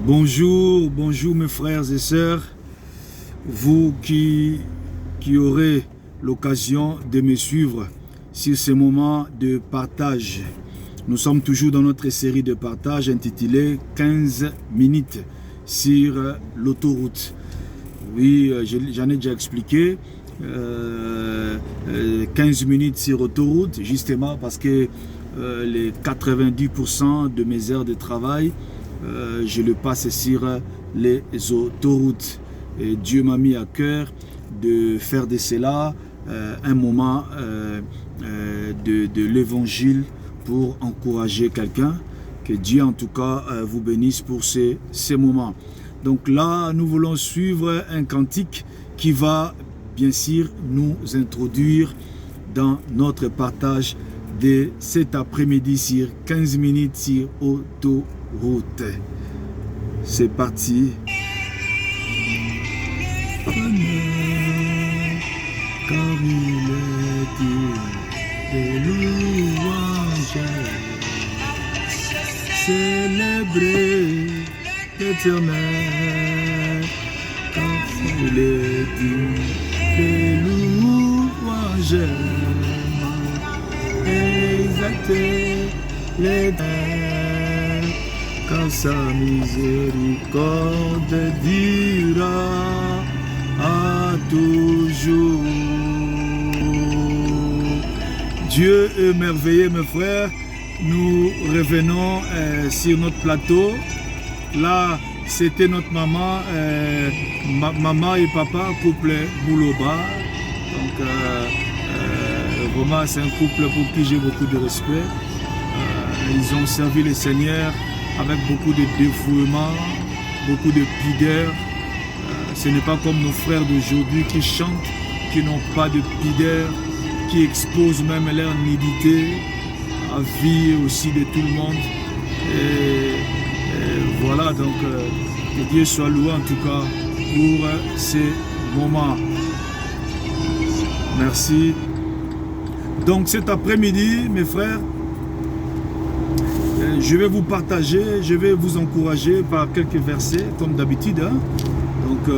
Bonjour, bonjour mes frères et sœurs, vous qui aurez l'occasion de me suivre sur ces moments de partage. Nous sommes toujours dans notre série de partage intitulée 15 minutes sur l'autoroute. Oui, j'en ai déjà expliqué, 15 minutes sur autoroute, justement parce que les 90% de mes heures de travail, je le passe sur les autoroutes. Et Dieu m'a mis à cœur de faire de cela un moment de l'évangile pour encourager quelqu'un. Que Dieu en tout cas vous bénisse pour ces moments. Donc là, nous voulons suivre un cantique qui va bien sûr nous introduire dans notre partage de cet après-midi sur 15 minutes sur autoroute. C'est parti. Car il est digne de louange, célébrer l'Éternel, car il est digne de louange, exalter l'Éternel, car sa miséricorde dira à toujours. Dieu est merveilleux, mes frères. Nous revenons sur notre plateau. Là, c'était notre maman, maman et papa, couple Bouloba. Donc, vraiment, c'est un couple pour qui j'ai beaucoup de respect. Ils ont servi le Seigneur avec beaucoup de dévouement, beaucoup de pudeur. Ce n'est pas comme nos frères d'aujourd'hui qui chantent, qui n'ont pas de pudeur, qui exposent même leur nudité à vie aussi de tout le monde. Et voilà, donc que Dieu soit loué en tout cas pour ces moments. Merci. Donc cet après-midi, mes frères, je vais vous partager, je vais vous encourager par quelques versets, comme d'habitude. Donc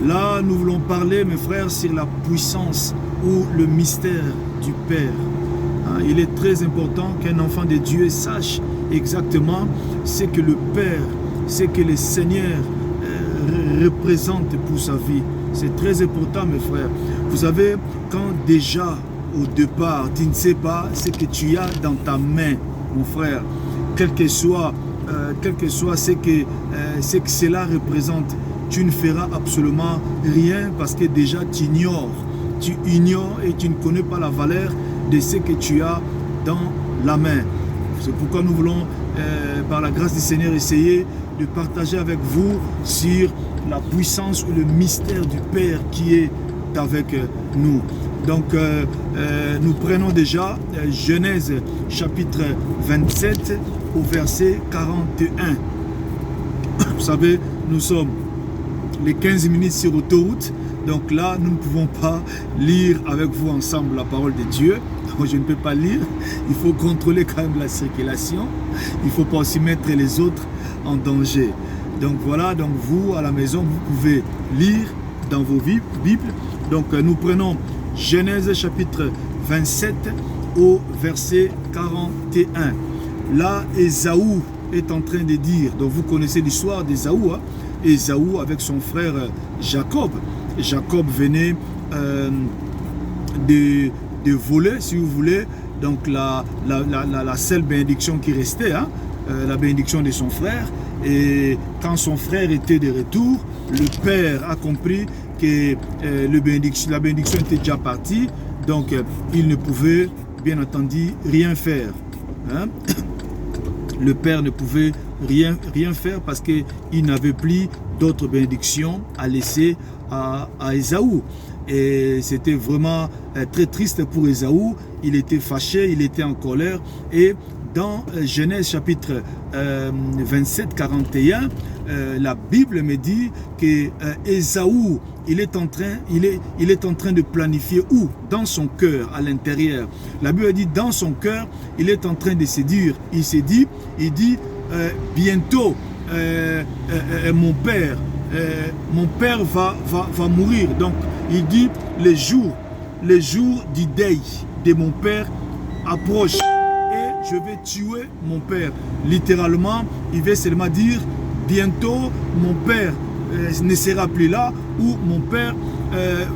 là, nous voulons parler, mes frères, sur la puissance ou le mystère du Père. Il est très important qu'un enfant de Dieu sache exactement ce que le Père, ce que le Seigneur représente pour sa vie. C'est très important, mes frères. Vous savez, quand déjà, au départ, tu ne sais pas ce que tu as dans ta main, mon frère, quel que soit ce que cela représente, tu ne feras absolument rien parce que déjà tu ignores et tu ne connais pas la valeur de ce que tu as dans la main. C'est pourquoi nous voulons, par la grâce du Seigneur, essayer de partager avec vous sur la puissance ou le mystère du Père qui est avec nous. Donc, nous prenons déjà Genèse chapitre 27 au verset 41. Vous savez, nous sommes les 15 minutes sur autoroute. Donc là, nous ne pouvons pas lire avec vous ensemble la parole de Dieu. Donc, je ne peux pas lire. Il faut contrôler quand même la circulation. Il ne faut pas aussi mettre les autres en danger. Donc voilà, donc vous, à la maison, vous pouvez lire dans vos Bibles. Donc nous prenons Genèse chapitre 27 au verset 41. Là, Ésaü est en train de dire, donc vous connaissez l'histoire d'Ésaü, hein? Ésaü avec son frère Jacob. Jacob venait de voler, si vous voulez, donc la seule bénédiction qui restait, hein? La bénédiction de son frère. Et quand son frère était de retour, le père a compris que la bénédiction était déjà partie, donc il ne pouvait bien entendu rien faire. Hein? Le père ne pouvait rien faire parce qu'il n'avait plus d'autres bénédictions à laisser à Ésaü. Et c'était vraiment très triste pour Ésaü. Il était fâché, il était en colère. Et dans Genèse chapitre 27, 41, la Bible me dit que Ésaü, il est en train de planifier où? Dans son cœur, à l'intérieur. La Bible dit dans son cœur, il est en train de se dire, il dit bientôt mon père va mourir. Donc il dit les jours du deuil de mon père approchent et je vais tuer mon père. Littéralement, il veut seulement dire bientôt mon père ne sera plus là, ou mon père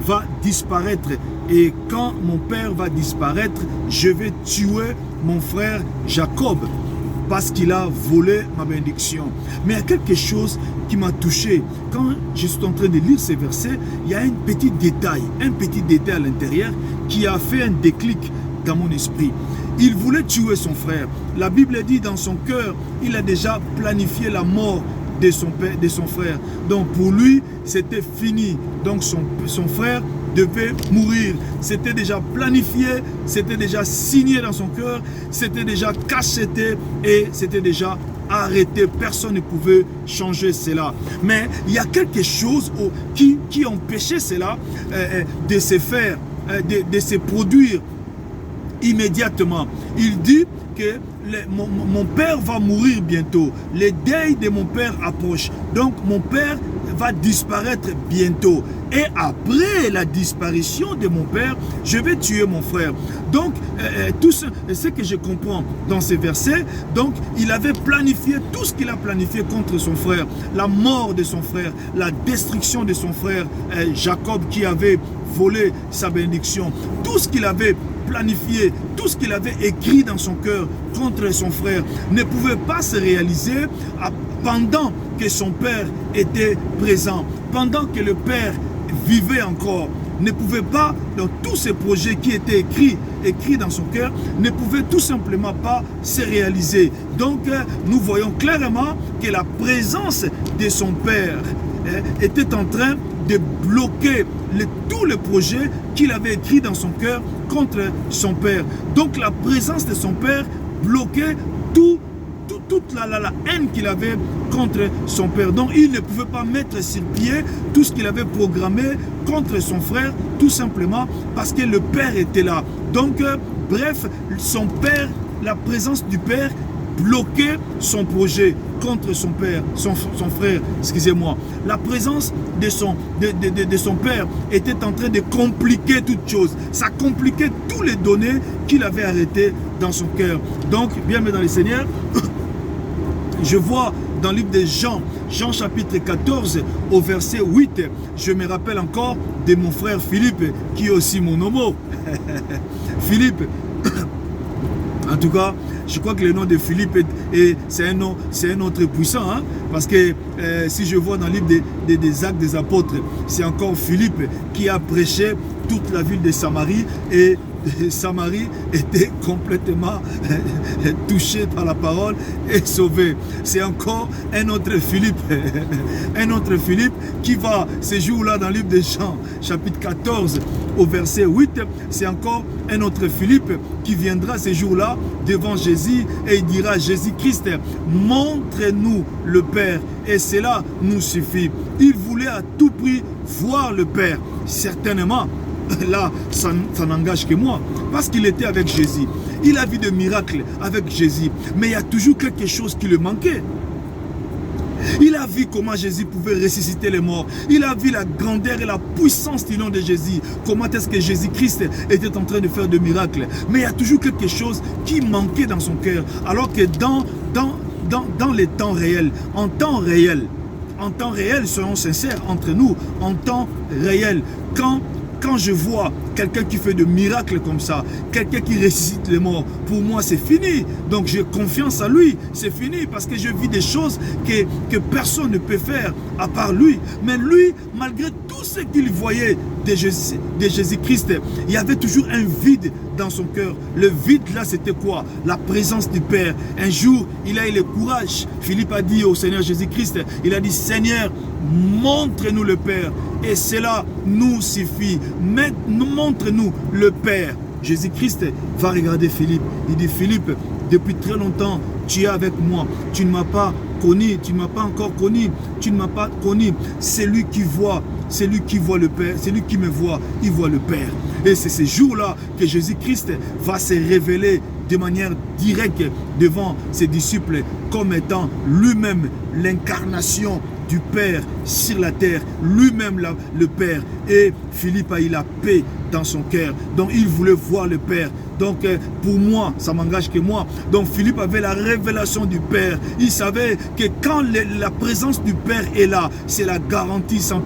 va disparaître. Et quand mon père va disparaître, je vais tuer mon frère Jacob parce qu'il a volé ma bénédiction. Mais il y a quelque chose qui m'a touché. Quand je suis en train de lire ces versets, il y a un petit détail à l'intérieur qui a fait un déclic dans mon esprit. Il voulait tuer son frère. La Bible dit dans son cœur, il a déjà planifié la mort de son frère. Donc pour lui, c'était fini. Donc son frère devait mourir. C'était déjà planifié, c'était déjà signé dans son cœur, c'était déjà cacheté et c'était déjà arrêté. Personne ne pouvait changer cela. Mais il y a quelque chose qui empêchait cela de se faire, de se produire immédiatement. Il dit que mon père va mourir bientôt. Le deuil de mon père approche. Donc mon père va disparaître bientôt. Et après la disparition de mon père, je vais tuer mon frère. Donc, tout ce que je comprends dans ces versets, donc il avait planifié tout ce qu'il a planifié contre son frère. La mort de son frère, la destruction de son frère Jacob qui avait volé sa bénédiction. Tout ce qu'il avait planifié, tout ce qu'il avait écrit dans son cœur contre son frère ne pouvait pas se réaliser pendant que son père était présent, pendant que le père vivait encore. Ne pouvait pas, dans tous ces projets qui étaient écrits dans son cœur, ne pouvaient tout simplement pas se réaliser. Donc nous voyons clairement que la présence de son père était en train de bloquer tous les projets qu'il avait écrits dans son cœur contre son père. Donc la présence de son père bloquait toute la haine qu'il avait contre son père. Donc il ne pouvait pas mettre sur pied tout ce qu'il avait programmé contre son frère, tout simplement parce que le père était là. Donc bref, son père, la présence du père bloquait son projet contre son père, son frère, excusez-moi. La présence de son père était en train de compliquer toutes choses. Ça compliquait tous les données qu'il avait arrêtées dans son cœur. Donc, bien aimé dans le Seigneur, je vois dans le livre de Jean chapitre 14 au verset 8, je me rappelle encore de mon frère Philippe, qui est aussi mon homo. Philippe, en tout cas, je crois que le nom de Philippe, c'est un nom très puissant, hein? Parce que si je vois dans le livre des Actes des Apôtres, c'est encore Philippe qui a prêché toute la ville de Samarie, et Samarie était complètement touchée par la parole et sauvée. C'est encore un autre Philippe, qui va ce jour-là dans le livre de Jean, chapitre 14, au verset 8, c'est encore un autre Philippe qui viendra ce jour-là devant Jésus et il dira: Jésus-Christ, montre-nous le Père, et cela nous suffit. Il voulait à tout prix voir le Père. Certainement, là, ça n'engage que moi, parce qu'il était avec Jésus. Il a vu des miracles avec Jésus, mais il y a toujours quelque chose qui lui manquait. Il a vu comment Jésus pouvait ressusciter les morts. Il a vu la grandeur et la puissance du nom de Jésus. Comment est-ce que Jésus-Christ était en train de faire des miracles. Mais il y a toujours quelque chose qui manquait dans son cœur. Alors que dans les temps réels, en temps réel, soyons sincères entre nous, en temps réel, quand je vois quelqu'un qui fait de miracles comme ça, quelqu'un qui ressuscite les morts, pour moi c'est fini. Donc j'ai confiance à lui, c'est fini, parce que je vis des choses que personne ne peut faire à part lui. Mais lui, malgré tout ce qu'il voyait de Jésus-Christ, il y avait toujours un vide dans son cœur. Le vide là, c'était quoi? La présence du Père. Un jour, il a eu le courage. Philippe a dit au Seigneur Jésus-Christ, il a dit: Seigneur, montre-nous le Père, et cela nous suffit. Montre-nous le Père. Jésus-Christ va regarder Philippe. Il dit: Philippe, depuis très longtemps, tu es avec moi. Tu ne m'as pas connu, tu ne m'as pas encore connu, tu ne m'as pas connu. C'est lui qui voit le Père, c'est lui qui me voit, il voit le Père. Et c'est ce jour-là que Jésus-Christ va se révéler de manière directe devant ses disciples comme étant lui-même l'incarnation du Père sur la terre, lui-même le Père. Et Philippe a eu la paix dans son cœur. Donc il voulait voir le Père. Donc pour moi, ça m'engage que moi. Donc Philippe avait la révélation du Père. Il savait que quand la présence du Père est là, c'est la garantie 100%.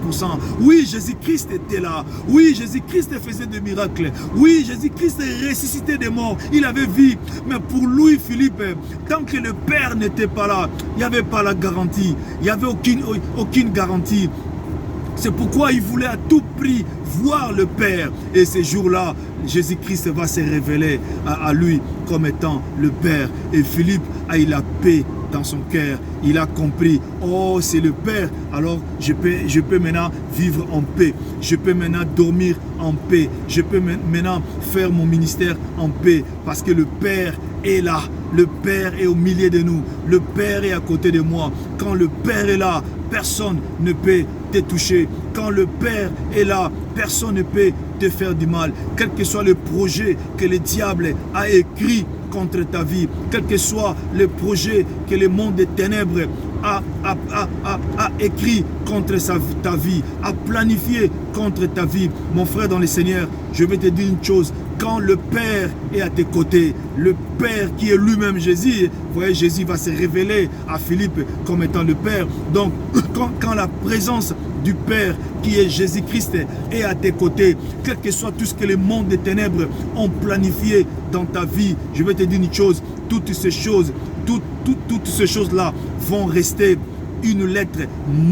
Oui, Jésus-Christ était là. Oui, Jésus-Christ faisait des miracles. Oui, Jésus-Christ ressuscitait des morts. Il avait vu. Mais pour lui, Philippe, tant que le Père n'était pas là, il n'y avait pas la garantie. Il n'y avait aucune garantie. C'est pourquoi il voulait à tout prix voir le Père. Et ces jours-là, Jésus-Christ va se révéler à lui comme étant le Père. Et Philippe a eu la paix dans son cœur. Il a compris, oh c'est le Père, alors je peux maintenant vivre en paix. Je peux maintenant dormir en paix. Je peux maintenant faire mon ministère en paix. Parce que le Père est là. Le Père est au milieu de nous. Le Père est à côté de moi. Quand le Père est là, personne ne peut te toucher. Quand le Père est là, personne ne peut te faire du mal. Quel que soit le projet que le diable a écrit contre ta vie, quel que soit le projet que le monde des ténèbres a écrit contre ta vie, a planifié contre ta vie. Mon frère dans le Seigneur, je vais te dire une chose. Quand le Père est à tes côtés, le Père qui est lui-même Jésus, vous voyez, Jésus va se révéler à Philippe comme étant le Père. Donc, quand la présence du Père qui est Jésus-Christ est à tes côtés, quel que soit tout ce que les mondes des ténèbres ont planifié dans ta vie, je vais te dire une chose, toutes ces choses-là vont rester une lettre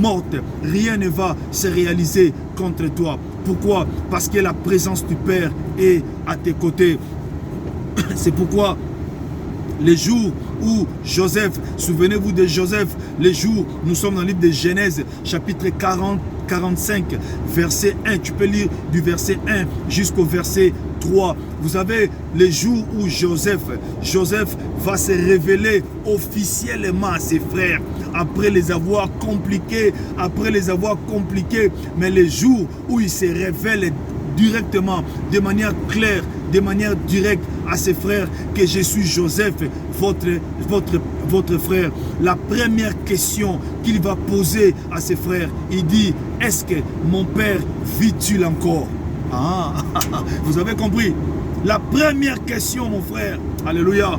morte. Rien ne va se réaliser contre toi. Pourquoi? Parce que la présence du Père est à tes côtés. C'est pourquoi les jours où Joseph, souvenez-vous de Joseph, les jours, nous sommes dans le livre de Genèse, chapitre 45, verset 1. Tu peux lire du verset 1 jusqu'au verset 3. Vous avez les jours où Joseph va se révéler officiellement à ses frères, après les avoir compliqués, mais les jours où il se révèle directement, de manière claire, de manière directe à ses frères, que je suis Joseph, votre frère. La première question qu'il va poser à ses frères, il dit, est-ce que mon père vit-il encore? Ah, vous avez compris? La première question, mon frère, alléluia.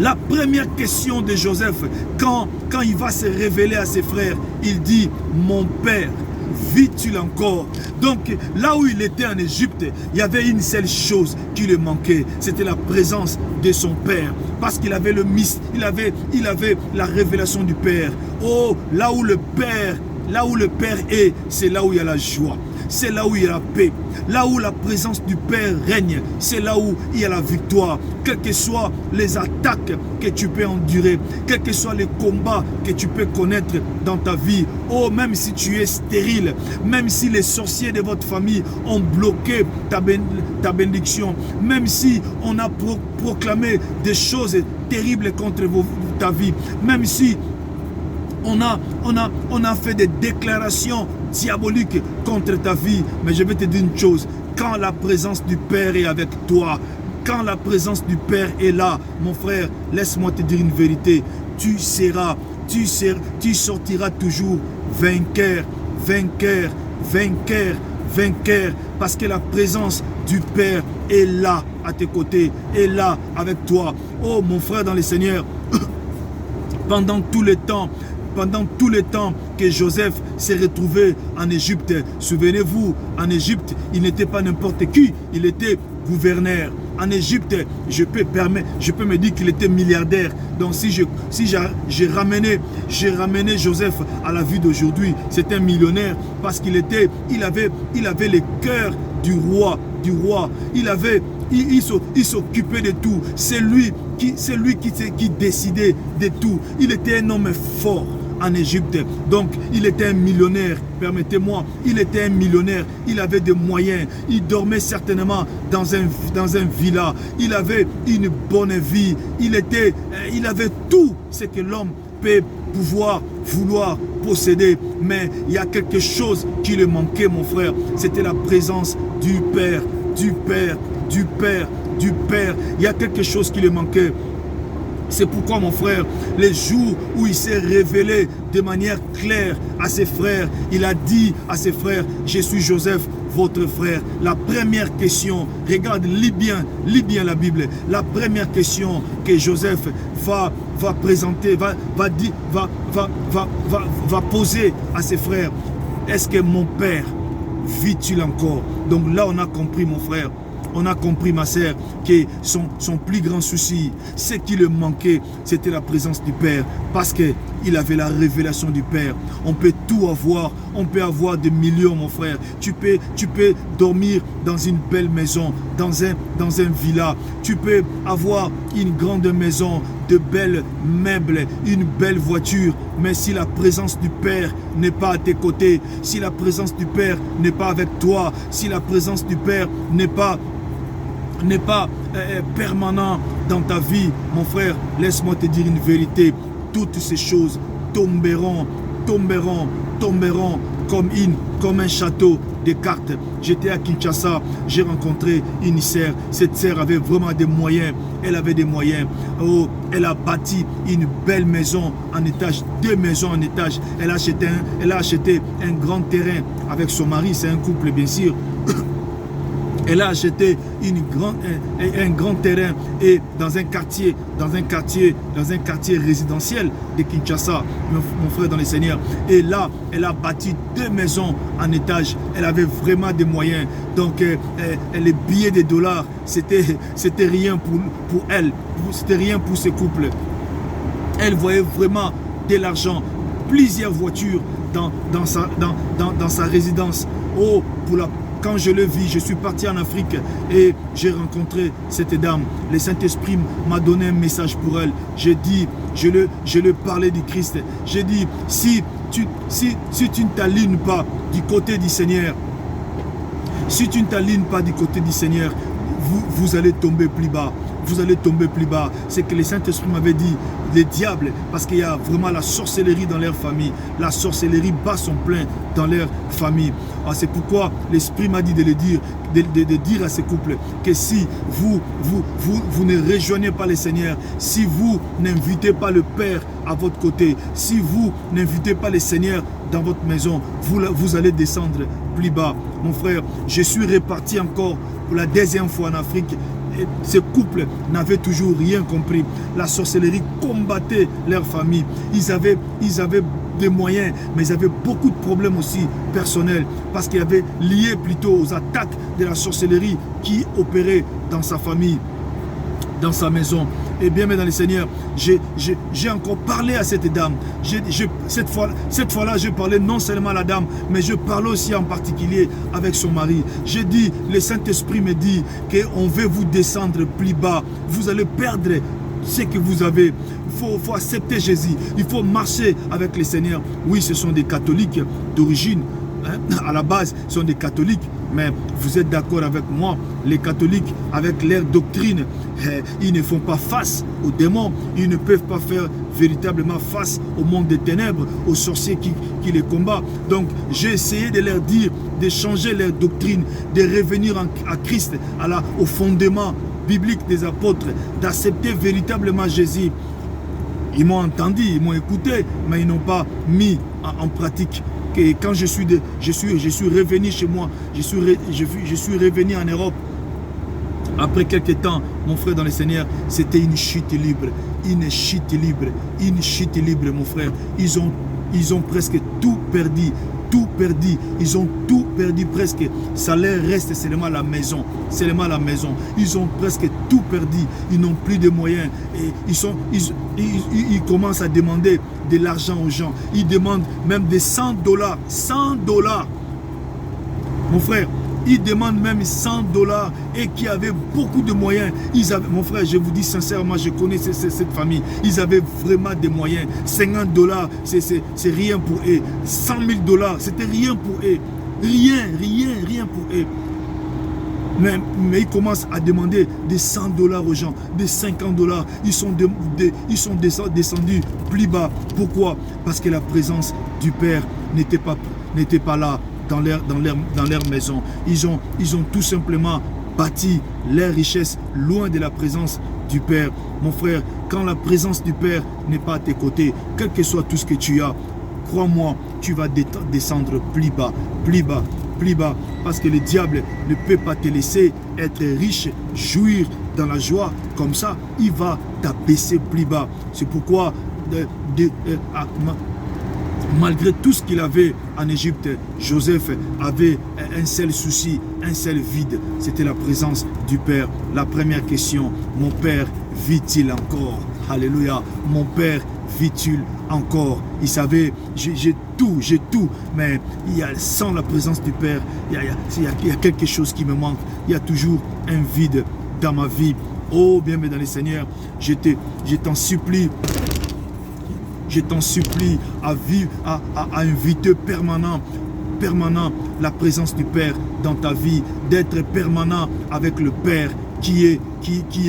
La première question de Joseph, quand il va se révéler à ses frères, il dit, mon père, vit-il encore? Donc là où il était en Égypte, il y avait une seule chose qui lui manquait, c'était la présence de son père, parce qu'il avait il avait la révélation du Père. Oh, là où le Père est, c'est là où il y a la joie. C'est là où il y a la paix. Là où la présence du Père règne, c'est là où il y a la victoire. Quelles que soient les attaques que tu peux endurer, quels que soient les combats que tu peux connaître dans ta vie, oh, même si tu es stérile, même si les sorciers de votre famille ont bloqué ta bénédiction, même si on a proclamé des choses terribles contre ta vie, même si on a fait des déclarations diaboliques contre ta vie. Mais je vais te dire une chose, quand la présence du Père est avec toi, quand la présence du Père est là, mon frère, laisse-moi te dire une vérité, tu sortiras toujours vainqueur, parce que la présence du Père est là à tes côtés, est là avec toi. Oh mon frère dans le Seigneur, pendant tout le temps que Joseph s'est retrouvé en Égypte, souvenez-vous, en Égypte, il n'était pas n'importe qui, il était gouverneur. En Égypte, je peux me dire qu'il était milliardaire. Donc si j'ai ramené Joseph à la vie d'aujourd'hui, c'est un millionnaire parce qu'il avait le cœur du roi. Il s'occupait de tout. C'est lui qui décidait de tout. Il était un homme fort en Égypte. Donc, il était un millionnaire. Permettez-moi, il était un millionnaire. Il avait des moyens. Il dormait certainement dans un villa. Il avait une bonne vie. Il avait tout ce que l'homme peut vouloir posséder. Mais il y a quelque chose qui lui manquait, mon frère. C'était la présence du Père. Il y a quelque chose qui lui manquait. C'est pourquoi, mon frère, les jours où il s'est révélé de manière claire à ses frères, il a dit à ses frères, je suis Joseph, votre frère. La première question, regarde, lis bien la Bible. La première question que Joseph va présenter, va poser à ses frères. Est-ce que mon père vit-il encore? Donc là, on a compris, mon frère. On a compris, ma sœur, que son plus grand souci, ce qui lui manquait, c'était la présence du Père. Parce qu'il avait la révélation du Père. On peut tout avoir. On peut avoir des millions, mon frère. Tu peux dormir dans une belle maison, dans un villa. Tu peux avoir une grande maison, de belles meubles, une belle voiture. Mais si la présence du Père n'est pas à tes côtés, si la présence du Père n'est pas avec toi, si la présence du Père n'est pas permanent dans ta vie, mon frère, laisse-moi te dire une vérité. Toutes ces choses tomberont comme un château de cartes. J'étais à Kinshasa, j'ai rencontré une sœur. Cette sœur avait vraiment des moyens. Elle avait des moyens. Oh, elle a bâti une belle maison en étage, 2 maisons en étage. Elle a acheté un grand terrain avec son mari. C'est un couple, bien sûr. Elle a acheté un grand terrain et dans un quartier résidentiel de Kinshasa, mon frère dans le Seigneur. Et là, elle a bâti 2 maisons en étage. Elle avait vraiment des moyens. Donc, les billets de dollars, c'était rien pour elle. C'était rien pour ce couple. Elle voyait vraiment de l'argent. Plusieurs voitures dans sa résidence. Oh, quand je le vis, je suis parti en Afrique et j'ai rencontré cette dame. Le Saint-Esprit m'a donné un message pour elle. J'ai dit, je lui parlais du Christ. J'ai dit, si tu ne t'alignes pas du côté du Seigneur, vous allez tomber plus bas. Vous allez tomber plus bas. C'est que le Saint-Esprit m'avait dit, les diables, parce qu'il y a vraiment la sorcellerie dans leur famille. La sorcellerie bat son plein dans leur famille. C'est pourquoi l'Esprit m'a dit de dire à ces couples que si vous ne rejoignez pas le Seigneur, si vous n'invitez pas le Père à votre côté, si vous n'invitez pas le Seigneur dans votre maison, vous allez descendre plus bas. Mon frère, je suis reparti encore pour la 2e fois en Afrique. Et ce couple n'avait toujours rien compris. La sorcellerie combattait leur famille. Ils avaient des moyens, mais ils avaient beaucoup de problèmes aussi personnels parce qu'ils avaient lié plutôt aux attaques de la sorcellerie qui opérait dans sa famille, dans sa maison. Et bien, mais dans le Seigneur, j'ai encore parlé à cette dame. Cette fois-là, je parlais non seulement à la dame, mais je parlais aussi en particulier avec son mari. J'ai dit, le Saint-Esprit me dit qu'on veut vous descendre plus bas. Vous allez perdre ce que vous avez. Il faut accepter Jésus. Il faut marcher avec le Seigneur. Oui, ce sont des catholiques d'origine. À la base, ce sont des catholiques, mais vous êtes d'accord avec moi, les catholiques, avec leur doctrine, ils ne font pas face aux démons, ils ne peuvent pas faire véritablement face au monde des ténèbres, aux sorciers qui les combattent. Donc, j'ai essayé de leur dire, de changer leur doctrine, de revenir à Christ, au fondement biblique des apôtres, d'accepter véritablement Jésus. Ils m'ont entendu, ils m'ont écouté, mais ils n'ont pas mis en pratique. Et quand je suis revenu chez moi, je suis revenu en Europe. Après quelques temps, mon frère dans le Seigneur, c'était une chute libre, mon frère. Ils ont presque tout perdu. Ils ont tout perdu presque. Ça leur reste seulement la maison. Ils ont presque tout perdu. Ils n'ont plus de moyens. Et ils commencent à demander de l'argent aux gens. Ils demandent même des $100. $100. Mon frère, ils demandent même $100 et qui avaient beaucoup de moyens. Mon frère, je vous dis sincèrement, je connais cette famille. Ils avaient vraiment des moyens. $50, c'est rien pour eux. $100 000, c'était rien pour eux. Rien pour eux. Mais ils commencent à demander des $100 aux gens, des $50. Ils sont descendus plus bas. Pourquoi? Parce que la présence du Père n'était pas là dans leur maison. Ils ont tout simplement bâti leurs richesses loin de la présence du Père. Mon frère, quand la présence du Père n'est pas à tes côtés, quel que soit tout ce que tu as, crois-moi, tu vas descendre plus bas, plus bas, plus bas. Parce que le diable ne peut pas te laisser être riche, jouir dans la joie. Comme ça, il va t'abaisser plus bas. C'est pourquoi, malgré tout ce qu'il avait en Égypte, Joseph avait un seul souci, un seul vide. C'était la présence du Père. La première question, mon Père vit-il encore? Alléluia. Mon Père vit-il encore? Il savait, j'ai tout, mais sans la présence du Père, il y a quelque chose qui me manque. Il y a toujours un vide dans ma vie. Oh, bien, mais dans les Seigneurs, je t'en supplie à vivre, à inviter permanent la présence du Père dans ta vie, d'être permanent avec le Père qui est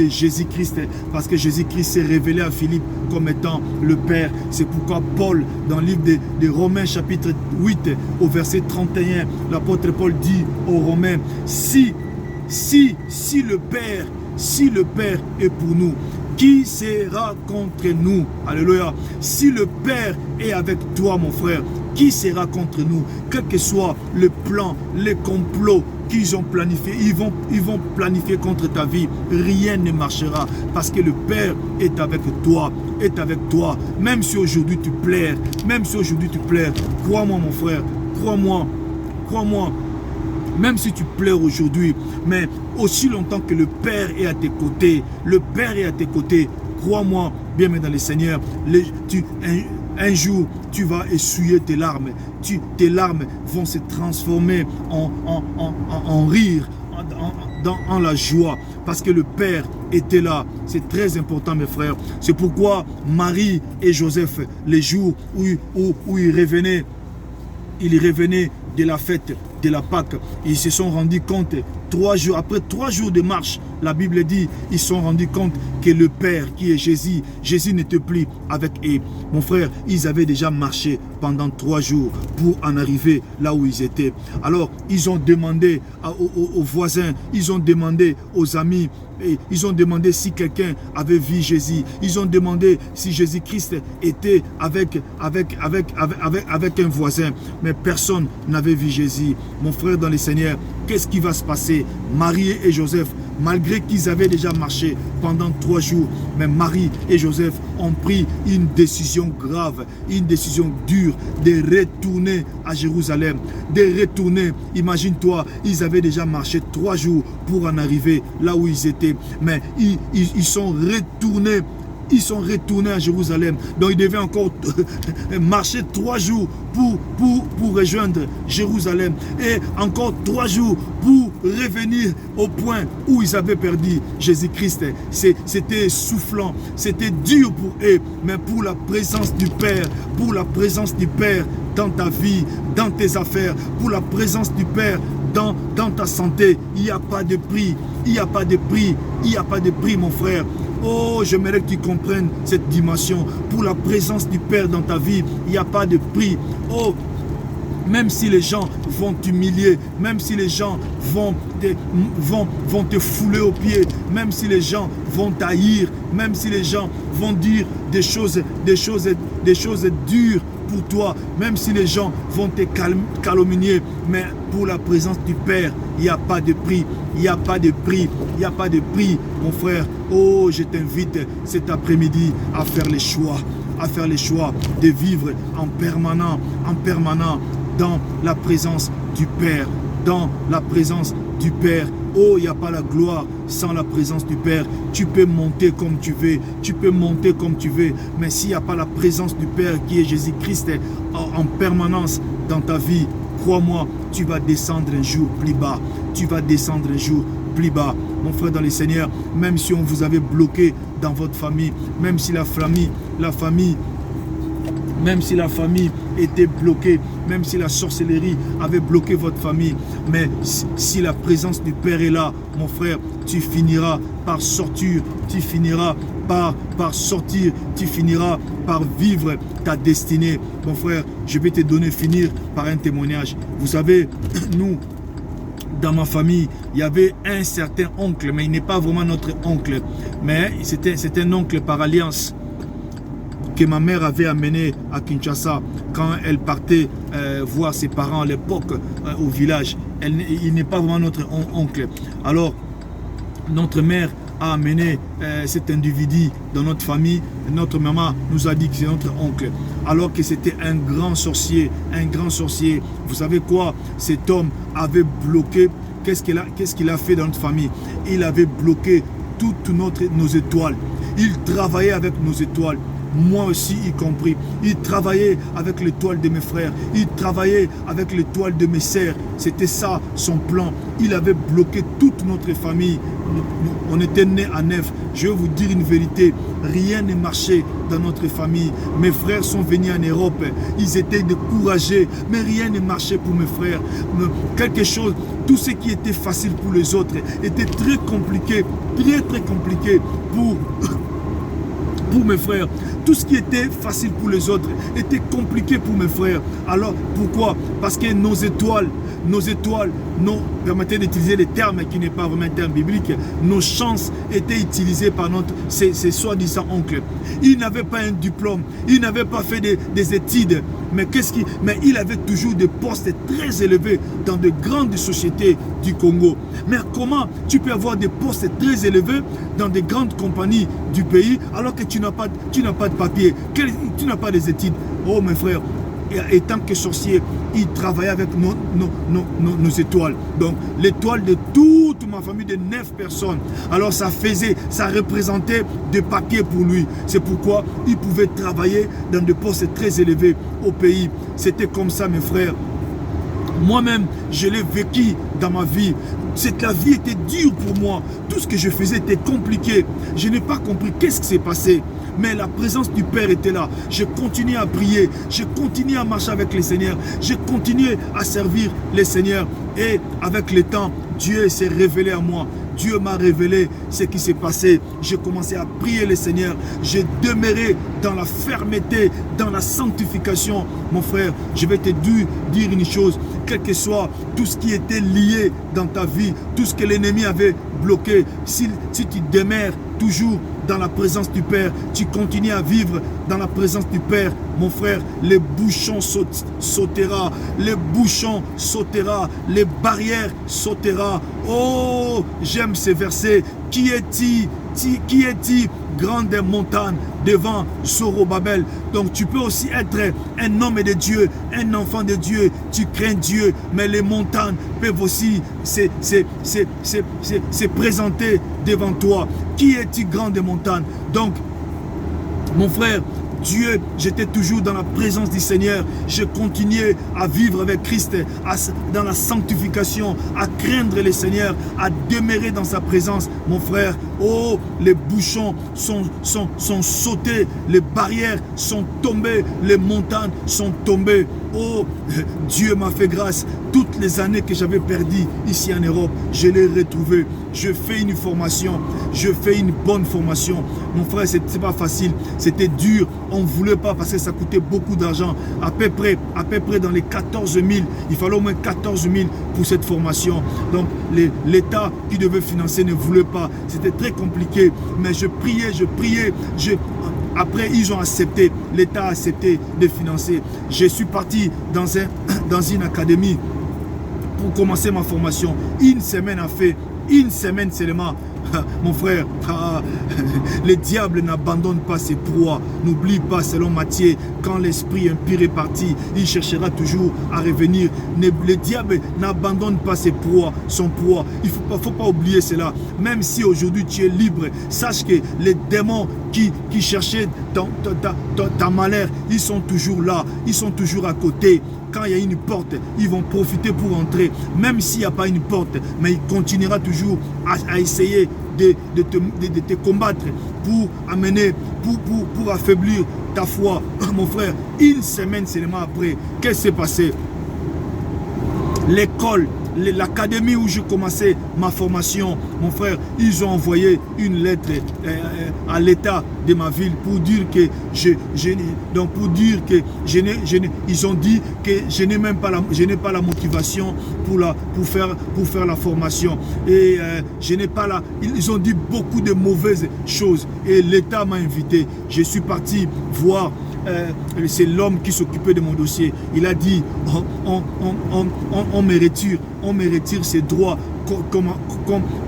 Jésus-Christ, parce que Jésus-Christ s'est révélé à Philippe comme étant le Père. C'est pourquoi Paul, dans le livre de Romains chapitre 8, au verset 31, l'apôtre Paul dit aux Romains, si le Père est pour nous, qui sera contre nous? Alléluia. Si le Père est avec toi, mon frère, qui sera contre nous? Quel que soit le plan, les complots qu'ils ont planifié, ils vont planifier contre ta vie, rien ne marchera, parce que le Père est avec toi, même si aujourd'hui tu pleures, crois-moi mon frère, crois-moi, même si tu pleures aujourd'hui, mais aussi longtemps que le Père est à tes côtés, crois-moi, bien mais dans le Seigneur, un jour, tu vas essuyer tes larmes. Tes larmes vont se transformer en rire, en la joie. Parce que le Père était là. C'est très important, mes frères. C'est pourquoi Marie et Joseph, les jours où ils revenaient de la fête de la Pâque, ils se sont rendus compte, après 3 jours de marche, la Bible dit, ils se sont rendus compte que le Père qui est Jésus n'était plus avec eux. Mon frère, ils avaient déjà marché pendant 3 jours pour en arriver là où ils étaient. Alors, ils ont demandé aux voisins, ils ont demandé aux amis, et ils ont demandé si quelqu'un avait vu Jésus. Ils ont demandé si Jésus-Christ était avec un voisin. Mais personne n'avait vu Jésus. Mon frère dans le Seigneur, qu'est-ce qui va se passer? Marie et Joseph, malgré qu'ils avaient déjà marché pendant 3 jours, mais Marie et Joseph ont pris une décision grave, une décision dure de retourner à Jérusalem, imagine-toi, ils avaient déjà marché 3 jours pour en arriver là où ils étaient, mais ils sont retournés. Ils sont retournés à Jérusalem. Donc ils devaient encore marcher 3 jours pour rejoindre Jérusalem. Et encore 3 jours pour revenir au point où ils avaient perdu Jésus-Christ. C'était soufflant, c'était dur pour eux. Mais pour la présence du Père, dans ta vie, dans tes affaires, pour la présence du Père dans ta santé, il n'y a pas de prix. Il n'y a pas de prix, mon frère. Oh, j'aimerais que tu comprennes cette dimension. Pour la présence du Père dans ta vie, il n'y a pas de prix. Oh, même si les gens vont t'humilier, même si les gens vont te fouler aux pieds, même si les gens vont t'haïr, même si les gens vont dire des choses dures pour toi, même si les gens vont te calomnier, mais pour la présence du Père, il n'y a pas de prix, il n'y a pas de prix, mon frère. Oh, je t'invite cet après-midi à faire les choix, de vivre en permanent dans la présence du Père, Oh, il n'y a pas la gloire sans la présence du Père. Tu peux monter comme tu veux, mais s'il n'y a pas la présence du Père qui est Jésus-Christ en permanence dans ta vie, crois-moi, tu vas descendre un jour plus bas. Mon frère dans le Seigneur, même si on vous avait bloqué dans votre famille, même si la famille était bloquée, même si la sorcellerie avait bloqué votre famille, mais si la présence du Père est là, mon frère, tu finiras par sortir, tu finiras par vivre ta destinée. Mon frère, je vais finir par un témoignage. Vous savez, nous, dans ma famille, il y avait un certain oncle, mais il n'est pas vraiment notre oncle. Mais c'était un oncle par alliance que ma mère avait amené à Kinshasa quand elle partait voir ses parents à l'époque au village. Il n'est pas vraiment notre oncle. Alors, notre mère a amené cet individu dans notre famille. Notre maman nous a dit que c'est notre oncle, alors que c'était un grand sorcier, un grand sorcier. Vous savez quoi? Cet homme avait bloqué, qu'est-ce qu'il a fait dans notre famille? Il avait bloqué toutes nos étoiles. Il travaillait avec nos étoiles. Moi aussi y compris. Il travaillait avec l'étoile de mes frères. Il travaillait avec l'étoile de mes sœurs. C'était ça son plan. Il avait bloqué toute notre famille. On était nés à 9. Je vais vous dire une vérité. Rien ne marchait dans notre famille. Mes frères sont venus en Europe. Ils étaient découragés. Mais rien ne marchait pour mes frères. Quelque chose, tout ce qui était facile pour les autres était très compliqué. Très compliqué pour mes frères. Tout ce qui était facile pour les autres était compliqué pour mes frères. Alors, pourquoi? Parce que nos étoiles, permettez d'utiliser les termes qui n'est pas vraiment un terme biblique, nos chances étaient utilisées par ces soi-disant oncles. Il n'avait pas un diplôme, il n'avait pas fait des études, mais il avait toujours des postes très élevés dans de grandes sociétés du Congo. Mais comment tu peux avoir des postes très élevés dans des grandes compagnies du pays alors que tu n'as pas de papier, tu n'as pas des études? Oh mes frères, étant que sorcier, il travaillait avec nos étoiles. Donc l'étoile de toute ma famille de 9 personnes. Alors ça représentait des papiers pour lui. C'est pourquoi il pouvait travailler dans des postes très élevés au pays. C'était comme ça mes frères. Moi-même, je l'ai vécu dans ma vie. La vie était dure pour moi. Tout ce que je faisais était compliqué. Je n'ai pas compris qu'est-ce qui s'est passé. Mais la présence du Père était là. Je continuais à prier. Je continuais à marcher avec le Seigneur. Je continuais à servir le Seigneur. Et avec le temps, Dieu s'est révélé à moi. Dieu m'a révélé ce qui s'est passé. J'ai commencé à prier le Seigneur. J'ai demeuré dans la fermeté, dans la sanctification. Mon frère, je vais te dire une chose. Quel que soit tout ce qui était lié dans ta vie, tout ce que l'ennemi avait bloqué, si tu demeures toujours dans la présence du Père, tu continues à vivre dans la présence du Père, mon frère, les bouchons sautera, les bouchons sautera, les barrières sautera. Oh, j'aime ces versets. Qui est-il, grande montagne devant Zorobabel? Donc tu peux aussi être un homme de Dieu, un enfant de Dieu, tu crains Dieu, mais les montagnes peuvent aussi se présenter devant toi. Qui est-il grande montagne? Donc, mon frère, Dieu, j'étais toujours dans la présence du Seigneur. Je continuais à vivre avec Christ, dans la sanctification, à craindre le Seigneur, à demeurer dans sa présence. Mon frère, oh, les bouchons sont sautés, les barrières sont tombées, les montagnes sont tombées. Oh, Dieu m'a fait grâce. Toutes les années que j'avais perdues ici en Europe, je l'ai retrouvé. Je fais une formation, je fais une bonne formation. Mon frère, c'est pas facile, c'était dur. On ne voulait pas parce que ça coûtait beaucoup d'argent. À peu près dans les 14 000. Il fallait au moins 14 000 pour cette formation. Donc l'État qui devait financer ne voulait pas. C'était très compliqué. Mais je priais. Après, ils ont accepté. L'État a accepté de financer. Je suis parti dans une académie pour commencer ma formation. Une semaine seulement. Mon frère, le diable n'abandonne pas ses proies. N'oublie pas, selon Matthieu, quand l'esprit impur est parti, il cherchera toujours à revenir. Le diable n'abandonne pas ses proies, son proie. Il ne faut pas oublier cela. Même si aujourd'hui tu es libre, sache que les démons qui cherchaient ta malheur, ils sont toujours là, ils sont toujours à côté. Quand il y a une porte, ils vont profiter pour entrer. Même s'il n'y a pas une porte, mais il continuera toujours à essayer de te combattre pour amener, pour affaiblir ta foi. Mon frère, une semaine seulement après, qu'est-ce qui s'est passé? L'école l'académie où je commençais ma formation, mon frère, ils ont envoyé une lettre à l'état de ma ville pour dire que ils ont dit que je n'ai même pas la motivation pour faire la formation, et je n'ai pas ils ont dit beaucoup de mauvaises choses, et l'État m'a invité. Je suis parti voir, c'est l'homme qui s'occupait de mon dossier. Il a dit on me retire ces droits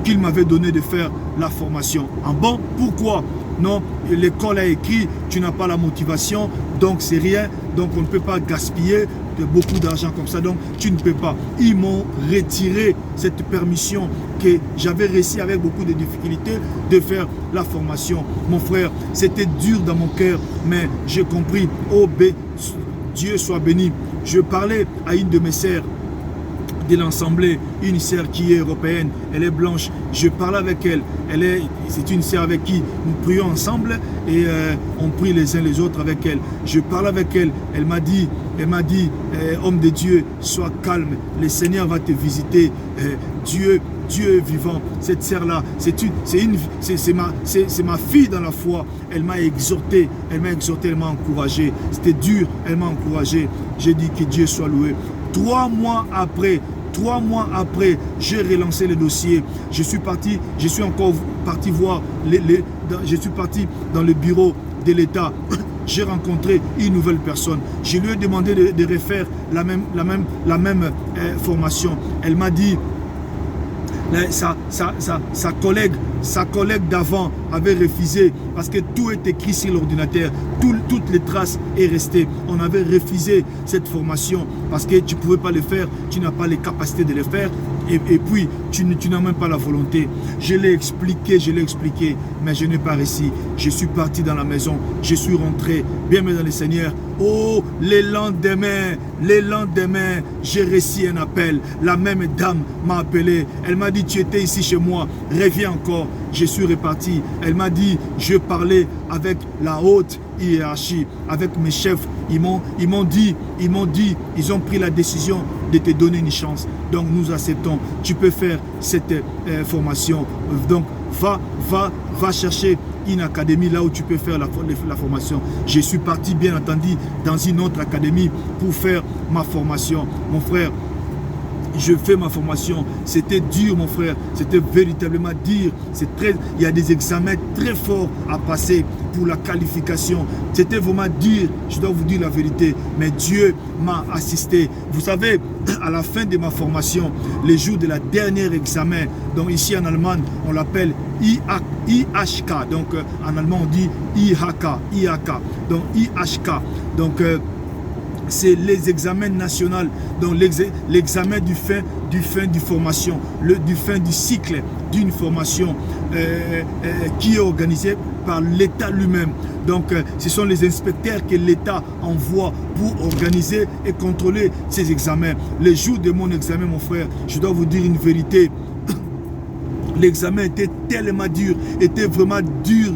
qu'il m'avait donné de faire la formation. Ah bon, pourquoi? Non, l'école a écrit, tu n'as pas la motivation, donc c'est rien, donc on ne peut pas gaspiller beaucoup d'argent comme ça, donc tu ne peux pas. Ils m'ont retiré cette permission que j'avais réussi avec beaucoup de difficultés de faire la formation. Mon frère, c'était dur dans mon cœur, mais j'ai compris. Oh, Dieu soit béni. Je parlais à une de mes sœurs de l'Assemblée, une sœur qui est européenne, elle est blanche. Je parlais avec elle, c'est une sœur avec qui nous prions ensemble, et on prie les uns les autres avec elle. Je parlais avec elle, elle m'a dit, homme de Dieu, sois calme, le Seigneur va te visiter, Dieu est vivant. Cette sœur-là, c'est ma fille dans la foi. Elle m'a exhorté, elle m'a encouragé. C'était dur, elle m'a encouragé. J'ai dit que Dieu soit loué. 3 mois après, j'ai relancé le dossier. Je suis encore parti voir, je suis parti dans le bureau de l'État. J'ai rencontré une nouvelle personne. Je lui ai demandé de refaire la même formation. Elle m'a dit, sa collègue d'avant avait refusé parce que tout est écrit sur l'ordinateur, toutes les traces est restées. On avait refusé cette formation parce que tu ne pouvais pas le faire, tu n'as pas les capacités de le faire, et puis tu n'as même pas la volonté. Je l'ai expliqué, mais je n'ai pas réussi. Je suis parti dans la maison, je suis rentré, bien mais dans le Seigneur. Oh, les lendemains, j'ai reçu un appel. La même dame m'a appelé. Elle m'a dit, tu étais ici chez moi, reviens encore. Je suis reparti. Elle m'a dit, je parlais avec la haute hiérarchie, avec mes chefs. Ils m'ont dit, ils ont pris la décision de te donner une chance. Donc nous acceptons. Tu peux faire cette formation. Donc va chercher une académie là où tu peux faire la formation. Je suis parti bien entendu dans une autre académie pour faire ma formation. Mon frère, je fais ma formation. C'était dur, mon frère. C'était véritablement dur. Il y a des examens très forts à passer pour la qualification. C'était vraiment dur. Je dois vous dire la vérité. Mais Dieu m'a assisté. Vous savez, à la fin de ma formation, les jours de la dernière examen, donc ici en Allemagne, on l'appelle IHK. Donc en allemand, on dit IHK. Donc IHK. Donc c'est les examens nationaux, donc l'examen du formation, du fin du cycle d'une formation qui est organisée par l'État lui-même. Donc ce sont les inspecteurs que l'État envoie pour organiser et contrôler ces examens. Les jours de mon examen, mon frère, je dois vous dire une vérité. L'examen était tellement dur, était vraiment dur.